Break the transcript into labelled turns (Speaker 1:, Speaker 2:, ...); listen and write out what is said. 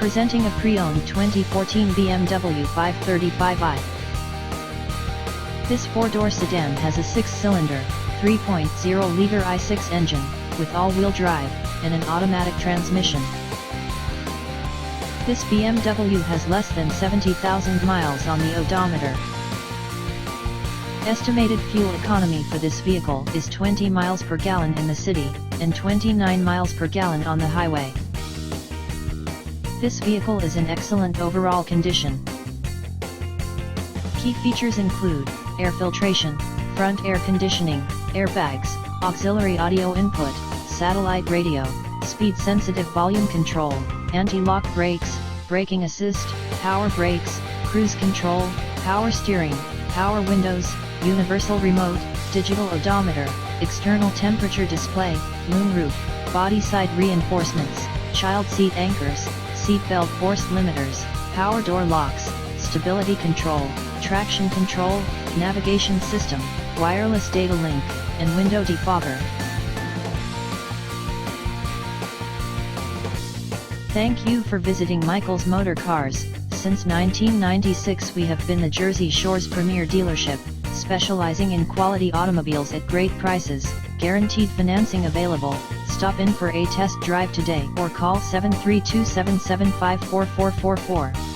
Speaker 1: Presenting a pre-owned 2014 BMW 535i. This four-door sedan has a six-cylinder, 3.0-liter i6 engine, with all-wheel drive, and an automatic transmission. This BMW has less than 70,000 miles on the odometer. Estimated fuel economy for this vehicle is 20 miles per gallon in the city, and 29 miles per gallon on the highway. This vehicle is in excellent overall condition. Key features include air filtration, front air conditioning, airbags, auxiliary audio input, satellite radio, speed-sensitive volume control, anti-lock brakes, braking assist, power brakes, cruise control, power steering, power windows, universal remote, digital odometer, external temperature display, moonroof, body side reinforcements, child seat anchors, seat belt force limiters, power door locks, stability control, traction control, navigation system, wireless data link, and window defogger. Thank you for visiting Michael's Motorcars. Since 1996 we have been the Jersey Shore's premier dealership, specializing in quality automobiles at great prices, guaranteed financing available. Stop in for a test drive today or call 732-775-4444.